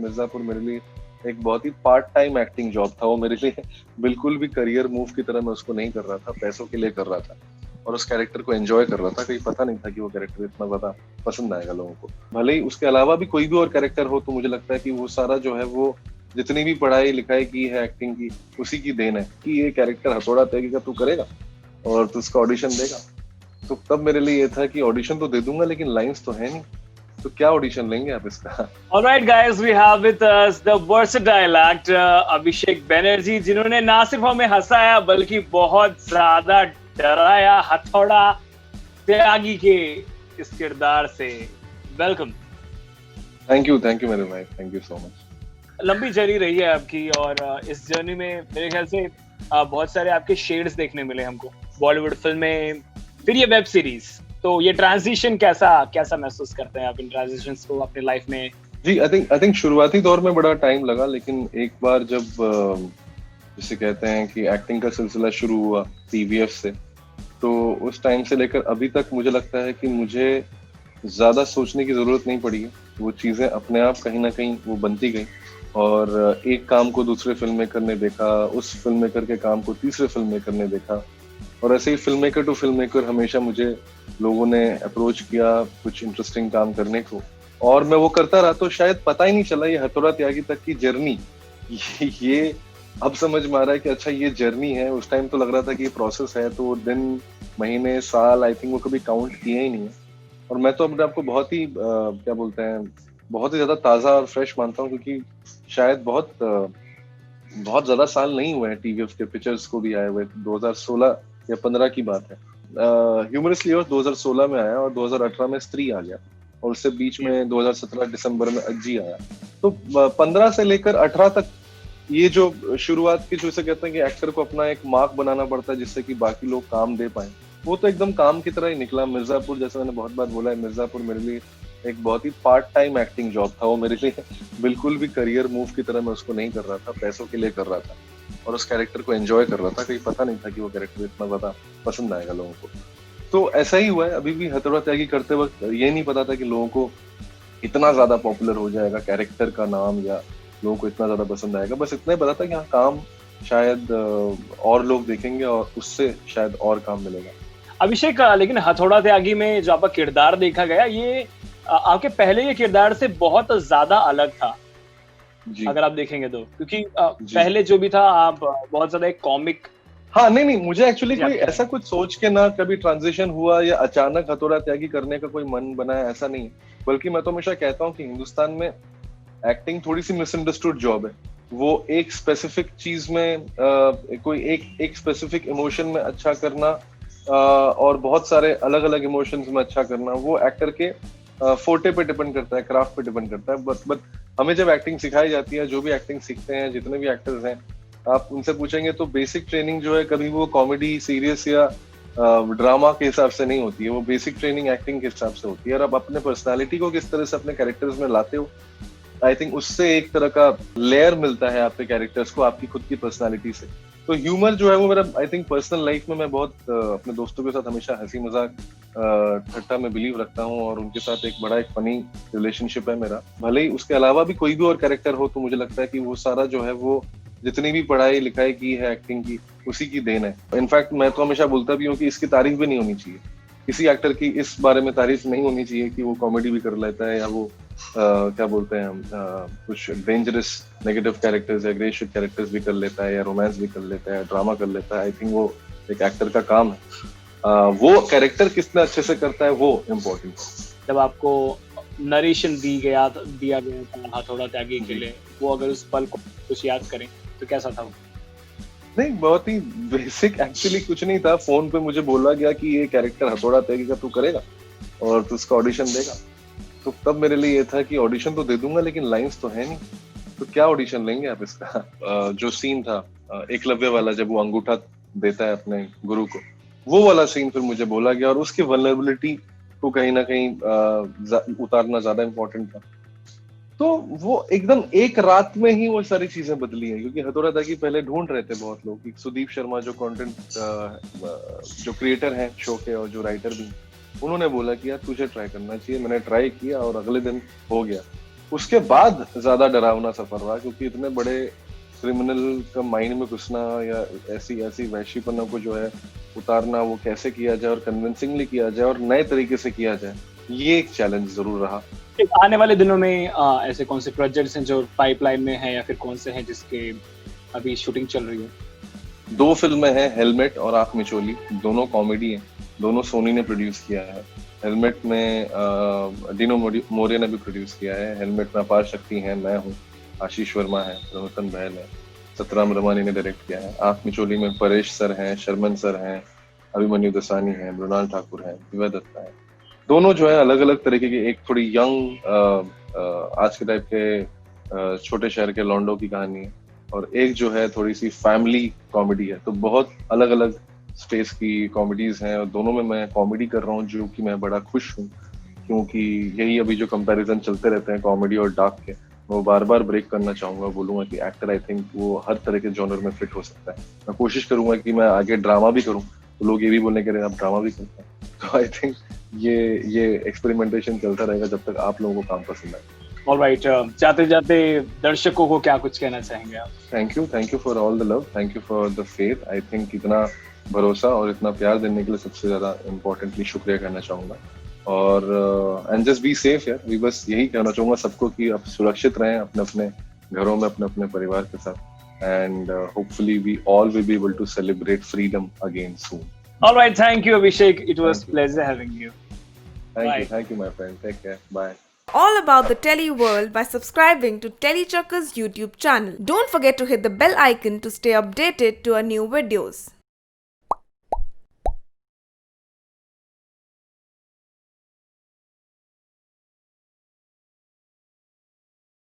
मिर्जापुर मेरे लिए एक बहुत ही पार्ट टाइम एक्टिंग जॉब था। वो मेरे लिए बिल्कुल भी करियर मूव की तरह मैं उसको नहीं कर रहा था, पैसों के लिए कर रहा था और उस कैरेक्टर को एंजॉय कर रहा था। कहीं पता नहीं था कि वो कैरेक्टर इतना ज्यादा पसंद आएगा लोगों को। भले ही उसके अलावा भी कोई भी और कैरेक्टर हो, तो मुझे लगता है कि वो सारा जो है वो जितनी भी पढ़ाई लिखाई की है एक्टिंग की, उसी की देन है कि ये कैरेक्टर हथौड़ा तैगी का तू करेगा और तू उसका ऑडिशन देगा। तो तब मेरे लिए ये था कि ऑडिशन तो दे दूंगा लेकिन लाइंस तो है नहीं, तो क्या ऑडिशन लेंगे आप इसका। Alright guys, we have with us the versatile actor Abhishek Banerjee, जिन्होंने ना सिर्फ हमें हंसाया बल्कि बहुत ज्यादा डराया हथौड़ा त्यागी के इस किरदार से। वेलकम। थैंक यू मेरे भाई, थैंक यू सो मच। लंबी जर्नी रही है आपकी और इस जर्नी में मेरे ख्याल से बहुत सारे आपके शेड्स देखने मिले हमको, बॉलीवुड फिल्में, फिर ये वेब सीरीज। तो ये ट्रांजिशन कैसा महसूस करते हैं आप इन ट्रांजिशंस को अपनी लाइफ में? जी, आई थिंक शुरुआती दौर में बड़ा टाइम लगा, लेकिन एक बार जब जिसे कहते हैं कि एक्टिंग का सिलसिला शुरू हुआ टीवीएफ से, तो उस टाइम से लेकर अभी तक मुझे लगता है कि मुझे ज्यादा सोचने की जरूरत नहीं पड़ी है। वो चीजें अपने आप कहीं ना कहीं वो बनती गई और एक काम को दूसरे फिल्म मेकर ने देखा, उस फिल्म मेकर के काम को तीसरे फिल्म मेकर ने देखा, और ऐसे ही film maker to film maker हमेशा मुझे लोगों ने अप्रोच किया कुछ इंटरेस्टिंग काम करने को, और मैं वो करता रहा। तो शायद पता ही नहीं चला ये हथौड़ा त्यागी तक की जर्नी, ये अब समझ में आ रहा है कि अच्छा ये जर्नी है। उस टाइम तो लग रहा था कि ये प्रोसेस है, तो दिन महीने साल आई थिंक वो कभी काउंट किए ही नहीं है। और मैं तो अपने आपको बहुत ही क्या बोलते हैं, बहुत ही ज्यादा ताजा और फ्रेश मानता हूँ, क्योंकि शायद बहुत ज्यादा साल नहीं हुए हैं टीवीएफ के पिक्चर्स को भी आए हुए। 2016 या 15 की बात है। ह्यूमरसली 2016 में आया और 2018 में स्त्री आ गया, और उससे बीच में 2017 दिसंबर में अज्जी आया। तो 15 से लेकर 18 तक ये जो शुरुआत की, जैसे कहते हैं कि एक्टर को अपना एक मार्क बनाना पड़ता है जिससे कि बाकी लोग काम दे पाए, वो तो एकदम काम की तरह ही निकला। मिर्जापुर, जैसे मैंने बहुत बार बोला है, मिर्जापुर मेरे लिए एक बहुत ही पार्ट टाइम एक्टिंग जॉब था। वो मेरे लिए बिल्कुल भी करियर मूव की तरह मैं उसको नहीं कर रहा था, पैसों के लिए कर रहा था और उस कैरेक्टर को एंजॉय कर रहा था। कहीं पता नहीं था कि वो कैरेक्टर इतना ज्यादा पसंद आएगा लोगों को। तो ऐसा ही हुआ है। अभी भी हथौड़ा त्यागी करते वक्त ये नहीं पता था कि लोगों को इतना ज्यादा पॉपुलर हो जाएगा कैरेक्टर का नाम, या लोगों को इतना ज्यादा पसंद आएगा। बस इतना ही पता था कि हाँ, काम शायद और लोग देखेंगे और उससे शायद और काम मिलेगा। अभिषेक, लेकिन हथौड़ा त्यागी में जो आपका किरदार देखा गया, ये आपके पहले ये किरदार से बहुत ज्यादा अलग था जी। अगर आप देखेंगे तो, क्योंकि पहले जो भी था आप बहुत ज्यादा एक कॉमिक। हाँ, नहीं, मुझे एक्चुअली कोई ऐसा कुछ सोच के ना कभी ट्रांजिशन हुआ या अचानक हथौड़ा त्यागी करने का कोई मन बनाया, ऐसा नहीं। बल्कि मैं तो हमेशा कहता हूँ कि हिंदुस्तान में एक्टिंग थोड़ी सी मिसअंडरस्टूड जॉब है। वो एक स्पेसिफिक चीज में कोई एक स्पेसिफिक इमोशन में अच्छा करना और बहुत सारे अलग अलग इमोशंस में अच्छा करना, वो एक्टर के फोर्टे पे डिपेंड करता है, क्राफ्ट पे डिपेंड करता है। बट हमें जब एक्टिंग सिखाई जाती है, जो भी एक्टिंग सीखते हैं, जितने भी एक्टर्स हैं, आप उनसे पूछेंगे तो बेसिक ट्रेनिंग जो है कभी वो कॉमेडी, सीरियस या ड्रामा के हिसाब से नहीं होती है। वो बेसिक ट्रेनिंग एक्टिंग के हिसाब से होती है। और आप अपने पर्सनालिटी को किस तरह से अपने कैरेक्टर्स में लाते हो, आई थिंक उससे एक तरह का लेयर मिलता है आपके कैरेक्टर्स को आपकी खुद की पर्सनालिटी से। तो ह्यूमर जो है वो मेरा आई थिंक पर्सनल लाइफ में मैं बहुत अपने दोस्तों के साथ हमेशा हंसी मजाक ठट्टा में बिलीव रखता हूँ, और उनके साथ एक बड़ा एक फनी रिलेशनशिप है मेरा। भले ही उसके अलावा भी कोई भी और कैरेक्टर हो, तो मुझे लगता है कि वो सारा जो है वो जितनी भी पढ़ाई लिखाई की है एक्टिंग की, उसी की देन है। इनफैक्ट मैं तो हमेशा बोलता भी हूँ कि इसकी तारीफ भी नहीं होनी चाहिए, किसी एक्टर की इस बारे में तारीफ नहीं होनी चाहिए कि वो कॉमेडी भी कर लेता है या वो क्या बोलते हैं हम कुछ डेंजरस नेगेटिव कैरेक्टर्स या ग्रे शेड कैरेक्टर्स भी कर लेता है, या रोमांस भी कर लेता है, ड्रामा कर लेता है। आई थिंक वो एक एक्टर का काम है। वो कैरेक्टर कितना अच्छे से करता है वो इम्पोर्टेंट है। जब आपको नरेशन दिया गया था हथौड़ा त्यागी के लिए, वो अगर उस पल को कुछ याद करें तो कैसा था वो? नहीं, बहुत ही बेसिक, एक्चुअली कुछ नहीं था। फोन पे मुझे बोला गया कि ये कैरेक्टर हथौड़ा त्यागी का तू करेगा और तू उसका ऑडिशन देगा। तो तब मेरे लिए ये था कि ऑडिशन तो दे दूंगा लेकिन लाइंस तो है नहीं, तो क्या ऑडिशन लेंगे आप इसका। जो सीन था एकलव्य वाला, जब वो अंगूठा देता है अपने गुरु को, वो वाला सीन फिर मुझे बोला गया, और उसकी वल्नरेबिलिटी को कहीं ना कहीं उतारना ज्यादा इम्पोर्टेंट था। तो वो एकदम एक रात में ही वो सारी चीजें बदली हैं, क्योंकि हथौड़ा त्यागी पहले ढूंढ रहे थे बहुत लोग। सुदीप शर्मा जो कंटेंट जो क्रिएटर हैं शो के और जो राइटर भी, उन्होंने बोला कि यार तुझे ट्राई करना चाहिए। मैंने ट्राई किया और अगले दिन हो गया। उसके बाद ज्यादा डरावना सफर रहा, क्योंकि इतने बड़े क्रिमिनल का माइंड में घुसना या ऐसी वैश्यपना को जो है उतारना, वो कैसे किया जाए और कन्विंसिंगली किया जाए और नए तरीके से किया जाए, ये एक चैलेंज जरूर रहा। आने वाले दिनों में ऐसे कौन से प्रोजेक्ट्स हैं जो पाइपलाइन में है, या फिर कौन से हैं जिसके अभी शूटिंग चल रही है? 2 फिल्में हैं, हेलमेट और आंख मिचोली, दोनों कॉमेडी हैं, दोनों सोनी ने प्रोड्यूस किया है। हेलमेट में डिनो मोरिया ने भी प्रोड्यूस किया है। हेलमेट में अपार शक्ति है, मैं हूँ, आशीष वर्मा है, रमतन बहल है, सतराम रमानी ने डायरेक्ट किया है। आंख मिचोली में परेश सर हैं, शर्मन सर हैं, अभिमन्यु दसानी है, मृणाल ठाकुर है, दिव्या दत्ता है। दोनों जो है अलग अलग तरीके की, एक थोड़ी यंग आज के टाइप के छोटे शहर के लॉन्डो की कहानी है, और एक जो है थोड़ी सी फैमिली कॉमेडी है। तो बहुत अलग अलग स्पेस की कॉमेडीज हैं, और दोनों में मैं कॉमेडी कर रहा हूँ, जो कि मैं बड़ा खुश हूँ, क्योंकि यही अभी जो कंपैरिजन चलते रहते हैं कॉमेडी और डार्क के, वो बार बार ब्रेक करना चाहूंगा। बोलूंगा कि एक्टर आई थिंक वो हर तरह के जॉनर में फिट हो सकता है। मैं कोशिश करूंगा कि मैं आगे ड्रामा भी करूं, तो लोग ये भी बोलने के रहे आप ड्रामा भी करते हैं। तो आई थिंक ये एक्सपेरिमेंटेशन चलता रहेगा जब तक आप लोगों को काम पसंद आए। ऑलराइट, जाते जाते दर्शकों को क्या कुछ कहना चाहेंगे आप? Thank you for all the love, thank you for the faith. I think इतना भरोसा और इतना प्यार देने के लिए सबसे ज्यादा इम्पोर्टेंटली शुक्रिया कहना चाहूंगा। और एंड जस्ट बी सेफ यार, मैं बस यही कहना चाहूंगा सबको कि आप सुरक्षित रहें अपने अपने घरों में, अपने अपने परिवार के साथ, and hopefully we all will be able to celebrate freedom again soon. Alright, thank you Abhishek, it was pleasure having you. Thank you my friend, take care, bye. All about the Tele world by subscribing to Telechuckers YouTube channel. Don't forget to hit the bell icon to stay updated to our new videos.